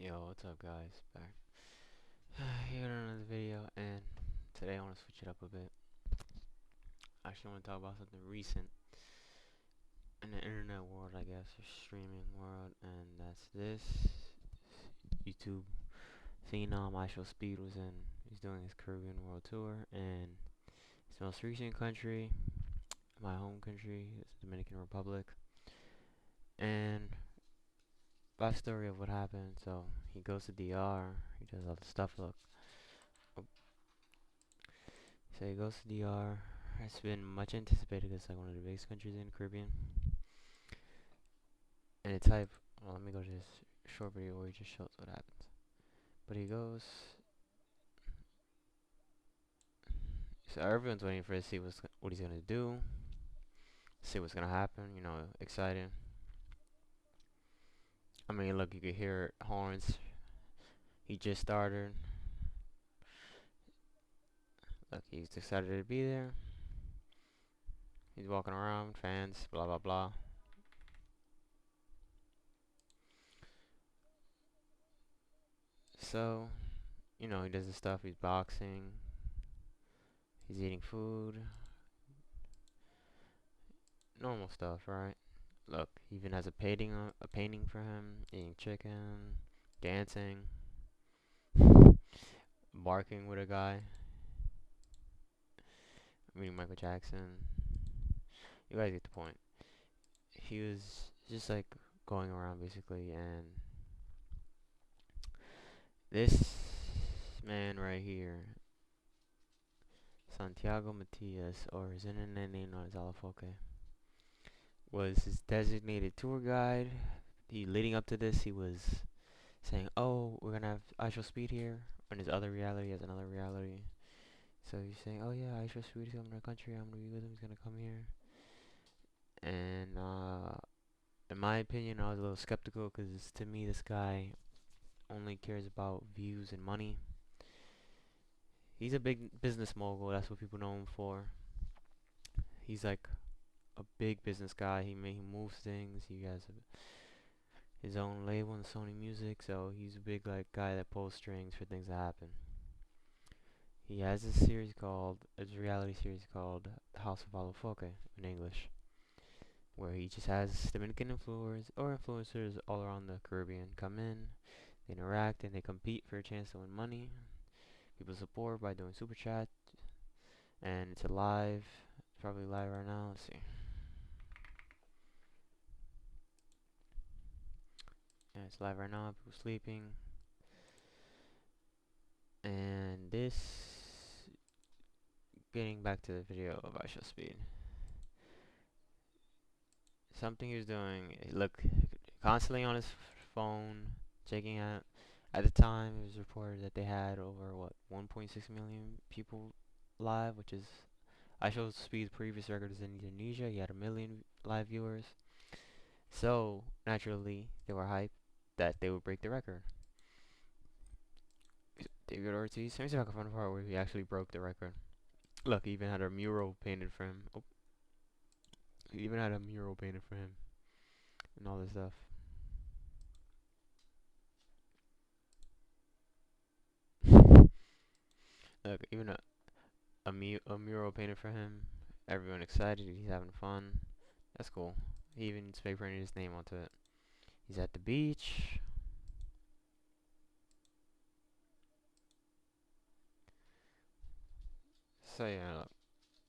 Yo, what's up guys? Back here on another video, and today I want to switch it up a bit. I actually want to talk about something recent in the internet world, I guess, or streaming world, and that's this. YouTube phenom ISHOWSPEED he's doing his Caribbean World Tour, and his most recent country, my home country, is the Dominican Republic. And backstory of what happened, so he goes to DR, he does all the stuff, look. So he goes to DR. It's been much anticipated. It's like one of the biggest countries in the Caribbean. And it's hype. Well, let me go to this short video where he just shows what happens. But he goes. So everyone's waiting for to see what he's gonna do. See what's gonna happen. You know, exciting. I mean, look, you could hear horns. He just started. Look, he's excited to be there. He's walking around, fans, blah blah blah. So, you know, he does his stuff. He's boxing. He's eating food. Normal stuff, right? Look, he even has a painting for him, eating chicken, dancing, barking with a guy, meeting Michael Jackson. You guys get the point. He was just like going around basically, and this man right here, Santiago Matias, or his internet name known as Alafoque, was his designated tour guide. Leading up to this, he was saying, "Oh, we're gonna have ISHOWSPEED here." On his other reality, has another reality. So he's saying, "Oh yeah, ISHOWSPEED is coming to our country. I'm gonna be with him. He's gonna come here." And in my opinion, I was a little skeptical because to me, this guy only cares about views and money. He's a big business mogul. That's what people know him for. He's like a big business guy. He moves things. He has his own label in Sony Music, so he's a big like guy that pulls strings for things to happen. He has a reality series called The House of Alafoque in English, where he just has Dominican influencers all around the Caribbean come in, they interact, and they compete for a chance to win money. People support by doing super chat, and it's live. It's probably live right now. Let's see. Yeah, it's live right now. People sleeping, and this. Getting back to the video of ISHOWSPEED. Something he was doing. Look, constantly on his phone, checking out. At the time, it was reported that they had over 1.6 million people live, which is ISHOWSPEED's previous record is in Indonesia. He had 1 million live viewers, so naturally they were hyped that they would break the record. David Ortiz. Let me see if I can find a part where he actually broke the record. Look, he even had a mural painted for him. Oh, he even had a mural painted for him, and all this stuff. Look, even a mural painted for him. Everyone excited. He's having fun. That's cool. He even spray painted his name onto it. He's at the beach. So yeah, look,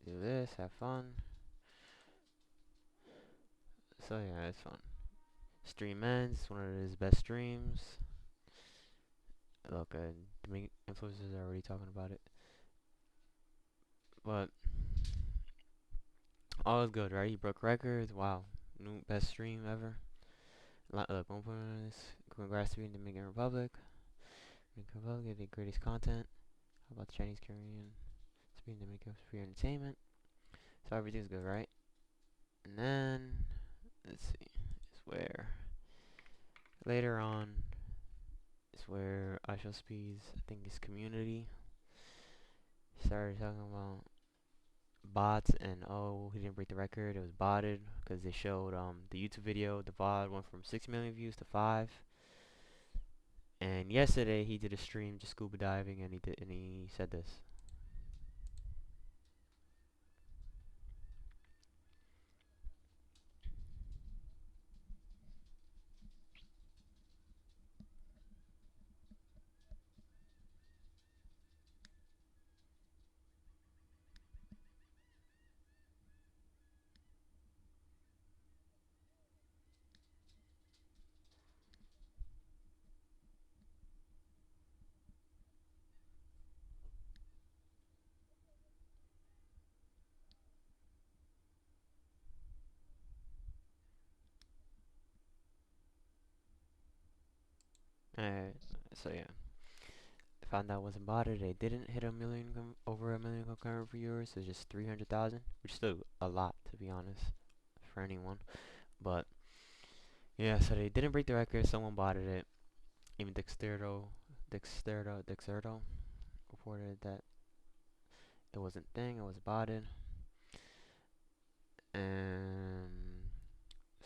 do this, have fun. So yeah, it's fun. Stream ends. It's one of his best streams. Look, influencers are already talking about it. But all is good, right? He broke records. Wow, new best stream ever. Look, one point on this. Congrats to the Dominican Republic. Dominican Republic, the greatest content. How about the Chinese Korean? Speaking Dominican free entertainment. So everything's good, right? And then let's see. It's where later on is where ISHOWSPEED's, I think, his community started talking about bots, and oh, he didn't break the record. It was botted because they showed the YouTube video. The bot went from 6 million views to 5. And yesterday he did a stream just scuba diving, and he said this. Uh, so yeah, found out it wasn't botted. They didn't hit over a million concurrent viewers. It's just 300,000, which is still a lot to be honest for anyone. But yeah, so they didn't break the record. Someone botted it. Even Dexerto reported that it wasn't thing. It was botted. And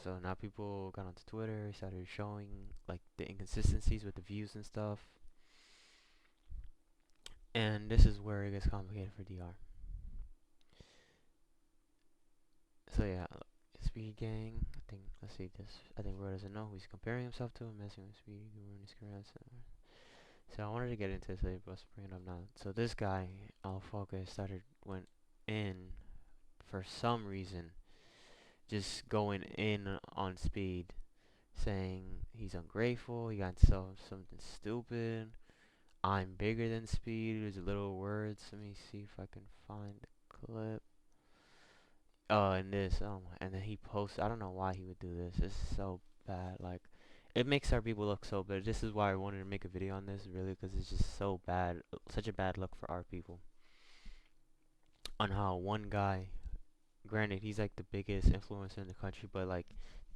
so now people got onto Twitter, started showing like the inconsistencies with the views and stuff. And this is where it gets complicated for DR. So yeah, Speed Gang. I think let's see this. I think Ro doesn't know who he's comparing himself to. Messing with Speed, ruining his career. So I wanted to get into this later, but let's bring it up now. So this guy, Alfoca, went in for some reason, just going in on Speed, saying he's ungrateful. He got something stupid. I'm bigger than Speed. There's little words. Let me see if I can find the clip. Oh, and this. Oh my. And then he posts. I don't know why he would do this. It's so bad. Like, it makes our people look so bad. This is why I wanted to make a video on this, really, because it's just so bad. Such a bad look for our people. On how one guy, granted, he's like the biggest influencer in the country, but like,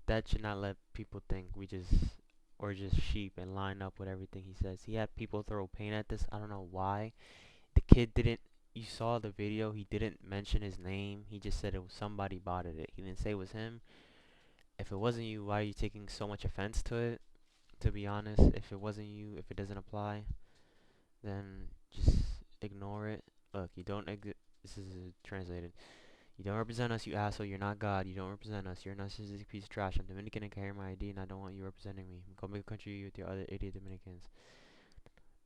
that should not let people think or just sheep and line up with everything he says. He had people throw paint at this. I don't know why. The kid didn't. You saw the video. He didn't mention his name. He just said it was somebody botted it. He didn't say it was him. If it wasn't you, why are you taking so much offense to it? To be honest, if it wasn't you, if it doesn't apply, then just ignore it. Look, you don't. This is translated. You don't represent us, you asshole. You're not God. You don't represent us. You're a narcissistic piece of trash. I'm Dominican and carry my ID, and I don't want you representing me. Go make a country with your other idiot Dominicans.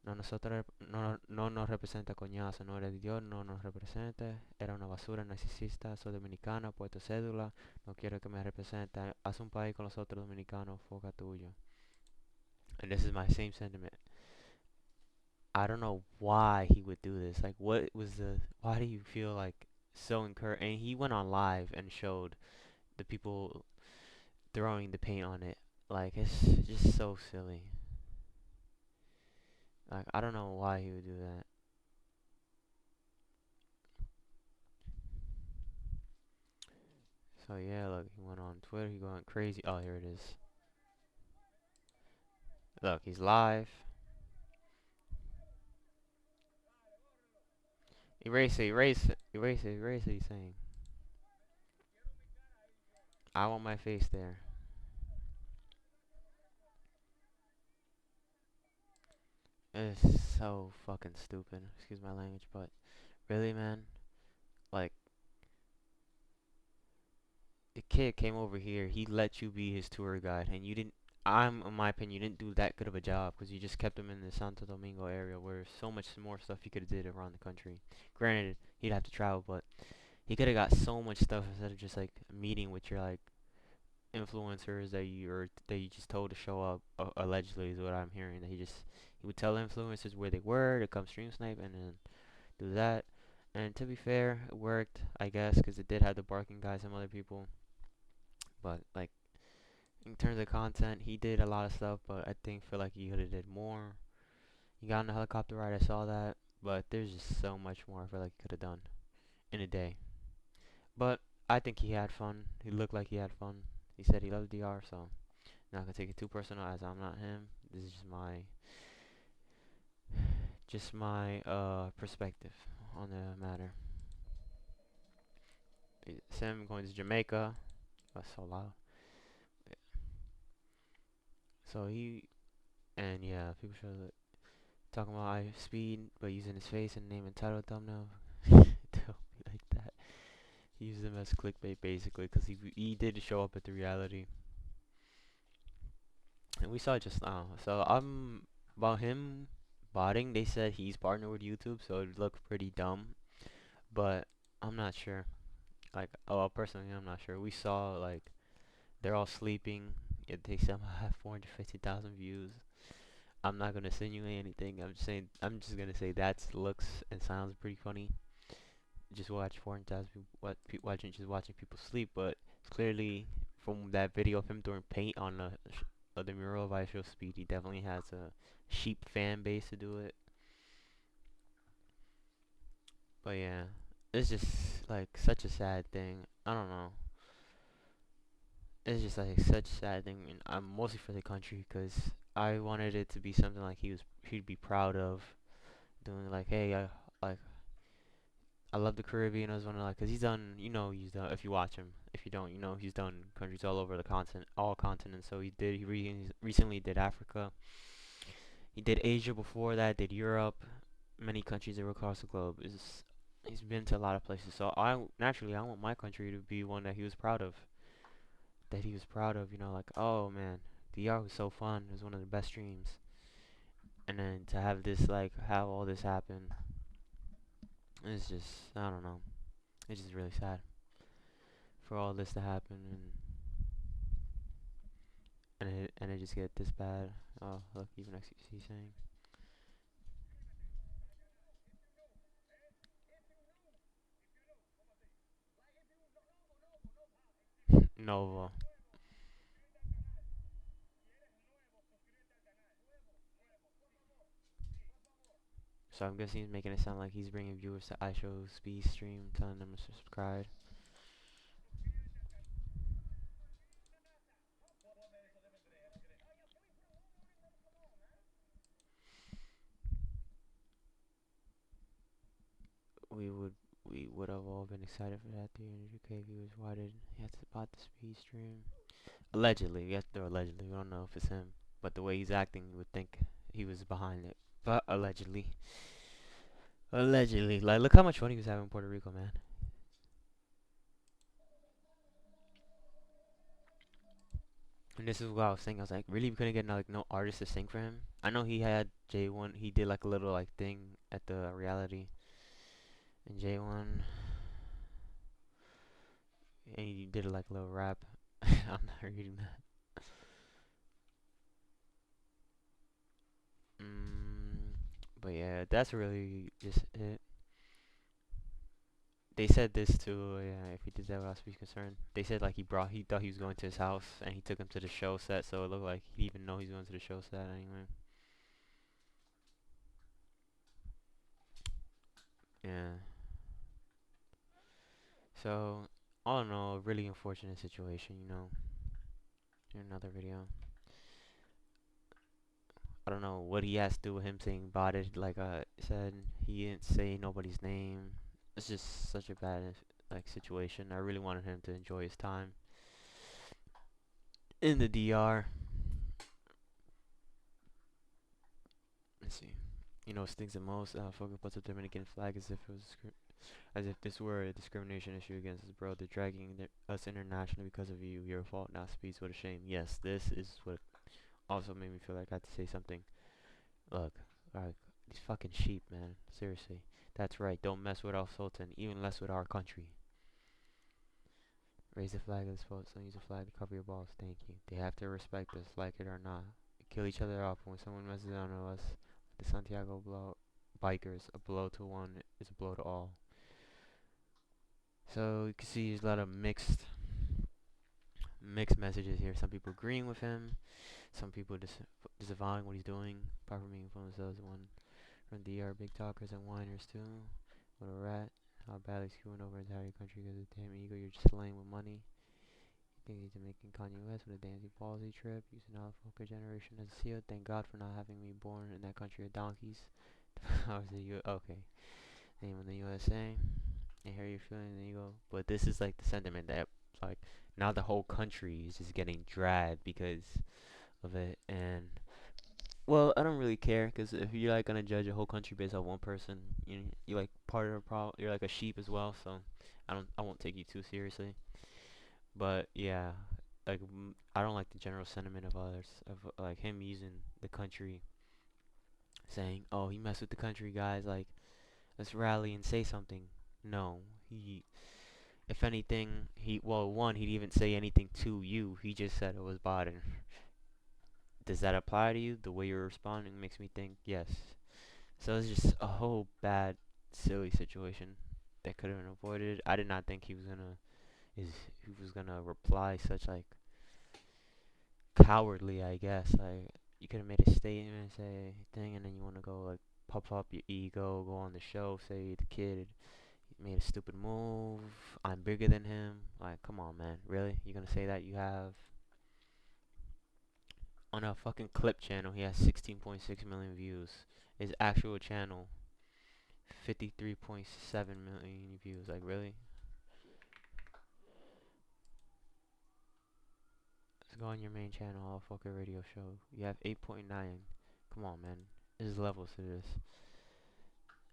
No nos representa coñazo, no eres Dios, no nos representa, era una basura narcisista, soy dominicana, puesto cédula, no quiero que me represente, haz un país con los otros dominicanos, foca tuyo. And this is my same sentiment. I don't know why he would do this. Like, why do you feel like so encouraged? And he went on live and showed the people throwing the paint on it. Like, it's just so silly. Like, I don't know why he would do that. So yeah, look, he went on Twitter, he going crazy. Oh, here it is. Look, he's live. Erase it, erase it, erase it, erase it, he's saying. I want my face there. It's so fucking stupid. Excuse my language, but really, man? Like, the kid came over here, he let you be his tour guide, and you didn't, in my opinion, you didn't do that good of a job, because you just kept him in the Santo Domingo area, where so much more stuff he could have did around the country. Granted, he'd have to travel, but he could have got so much stuff instead of just, like, meeting with your, like, influencers that you just told to show up, allegedly is what I'm hearing, that he would tell influencers where they were to come stream snipe, and then do that. And to be fair, it worked, I guess, because it did have the barking guys, some other people. But like, in terms of content, he did a lot of stuff, but I feel like he could have did more. He got on the helicopter ride, I saw that, but there's just so much more I feel like he could have done in a day. But I think he had fun. He looked like he had fun. He said he loved DR, so not gonna take it too personal, as I'm not him. This is just my perspective on the matter. Sam going to Jamaica. That's so loud. So And yeah, people show talking about ISHOWSPEED, but using his face and name and title thumbnail. Don't be like that. He used them as clickbait basically, because he did show up at the reality, and we saw it just now. So about him botting. They said he's partnered with YouTube, so it looked pretty dumb, but I'm not sure. Like, oh, personally, I'm not sure. We saw like they're all sleeping. Yet they somehow have 450,000 views. I'm not gonna insinuate anything. I'm just saying. I'm just gonna say that looks and sounds pretty funny. Just watch 400,000 people. Watching people sleep, but clearly from that video of him throwing paint on the mural of ISHOWSPEED, he definitely has a sheep fan base to do it. But yeah, it's just like such a sad thing. I don't know. It's just like such a sad thing, and I'm mostly for the country because I wanted it to be something like he'd be proud of doing. Like, hey, like I love the Caribbean. I was wondering, like, cause he's done, he's done. If you watch him, if you don't, he's done countries all over the continent, all continents. So he recently did Africa. He did Asia before that. Did Europe, many countries across the globe. He's been to a lot of places. So I want my country to be one that he was proud of. That he was proud of. Like, oh man, DR was so fun. It was one of the best dreams. And then to have this, like, have all this happen, it's just, I don't know. It's just really sad for all this to happen, and it just get this bad. Oh, look, even XQC saying Nova. So I'm guessing he's making it sound like he's bringing viewers to ISHOWSPEED stream, telling them to subscribe. We would we would have all been excited for that. 300K viewers. Why did he have to bot the speed stream? Allegedly, we have to allegedly. We don't know if it's him, but the way he's acting, you would think he was behind it. But allegedly, like look how much fun he was having in Puerto Rico, man. And this is what I was saying. I was like, really, we couldn't get like no artist to sing for him. I know he had J1. He did like a little like thing at the reality, and J1, and he did like a little rap. I'm not reading that. Mm, but yeah, that's really just it. They said this too. Yeah, if he did that without speech concerned, they said like he thought he was going to his house, and he took him to the show set, so it looked like he didn't even know he was going to the show set anyway. Yeah. So all in all, really unfortunate situation. In another video. I don't know what he has to do with him saying botted. Like I said, he didn't say nobody's name. It's just such a bad like situation. I really wanted him to enjoy his time in the DR. Let's see. Stings the most. Fogo puts a Dominican flag as if it was as if this were a discrimination issue against us, bro. They're dragging us internationally because of you. Your fault, not speeds. What a shame. Yes, this is what also made me feel like I had to say something. Look, alright, these fucking sheep, man. Seriously. That's right, don't mess with our sultan, even less with our country. Raise the flag of this vote, don't use the flag to cover your balls, thank you. They have to respect us, like it or not. We kill each other off when someone messes on us. The Santiago blow bikers, a blow to one is a blow to all. So you can see there's a lot of mixed messages here. Some people agreeing with him, some people disavowing what he's doing. Proper meaning for themselves. One from DR, big talkers and whiners too. What a rat. How badly screwing over entire country because of damn ego. You're just slaying with money. You think he's making Kanye West with a Dancy Palsy trip. Using our Fokker generation as a seal. Thank God for not having me born in that country of donkeys. How was the okay. Name of the USA. And here you're feeling the ego. But this is like the sentiment that like now the whole country is just getting dragged because of it. And Well, I don't really care because if you're like gonna judge a whole country based on one person, you like part of the problem. You're like a sheep as well, so I won't take you too seriously. But yeah, like I don't like the general sentiment of others of like him using the country, saying, "Oh, he messed with the country, guys. Like, let's rally and say something." No, he. If anything, one, he didn't even say anything to you. He just said it was Biden. Does that apply to you? The way you're responding makes me think yes. So it's just a whole bad, silly situation that could have been avoided. I did not think is he was gonna reply such like cowardly. I guess like you could have made a statement, say thing, and then you want to go like puff up your ego, go on the show, say the kid made a stupid move. I'm bigger than him. Like, come on, man. Really? You gonna say that? You have on a fucking clip channel. He has 16.6 million views. His actual channel 53.7 million views. Like, really? Let's go on your main channel, All Fucker Radio Show. You have 8.9. Come on, man. There's levels to this.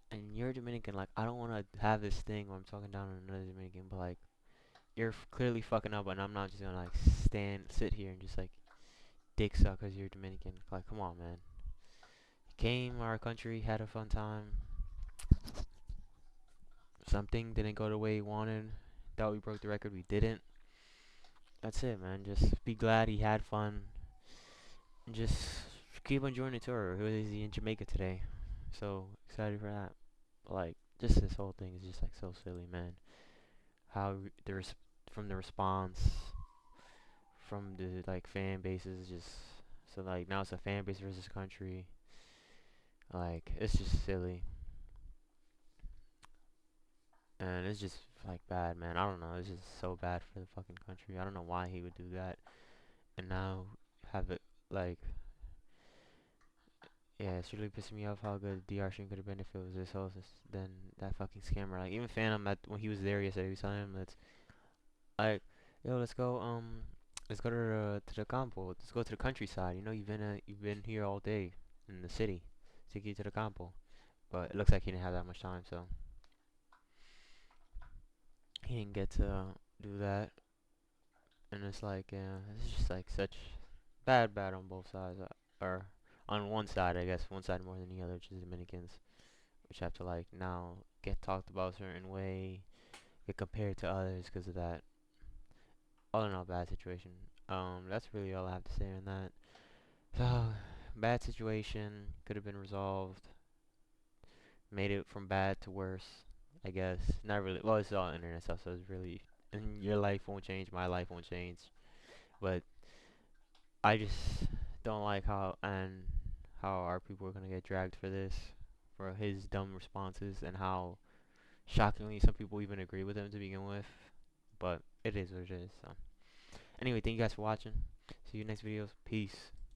And you're Dominican. Like, I don't want to have this thing where I'm talking down on another Dominican, but like, you're clearly fucking up, and I'm not just gonna like sit here and just like dick suck because you're Dominican. Like, come on, man. Came our country, had a fun time. Something didn't go the way he wanted. Thought we broke the record, we didn't. That's it, man. Just be glad he had fun. And just keep enjoying the tour. Who is he in Jamaica today? So excited for that. Like, just this whole thing is just like so silly, man. How from the response from the like fan bases, just so like now it's a fan base versus country. Like, it's just silly. And it's just like bad, man. I don't know. It's just so bad for the fucking country. I don't know why he would do that. And now have it like, yeah, it's really pissing me off how good DR stream could have been if it was this host than that fucking scammer. Like, even Phantom at when he was there yesterday, we saw him. Let's like, yo, let's go to the campo. Let's go to the countryside. You know, you've been here all day in the city. Take you to the campo. But it looks like he didn't have that much time, so he didn't get to do that. And it's like, yeah, it's just like such bad on both sides, or on one side, I guess, one side more than the other, which is Dominicans, which have to like now get talked about a certain way, get compared to others because of that. All in all, bad situation. That's really all I have to say on that. So, bad situation, could have been resolved, made it from bad to worse, I guess. Not really. Well, it's all internet stuff, so it's really, and your life won't change, my life won't change, but I just don't like how our people are gonna get dragged for this, for his dumb responses, and how shockingly some people even agree with him to begin with. But it is what it is. So anyway, thank you guys for watching. See you next videos. Peace.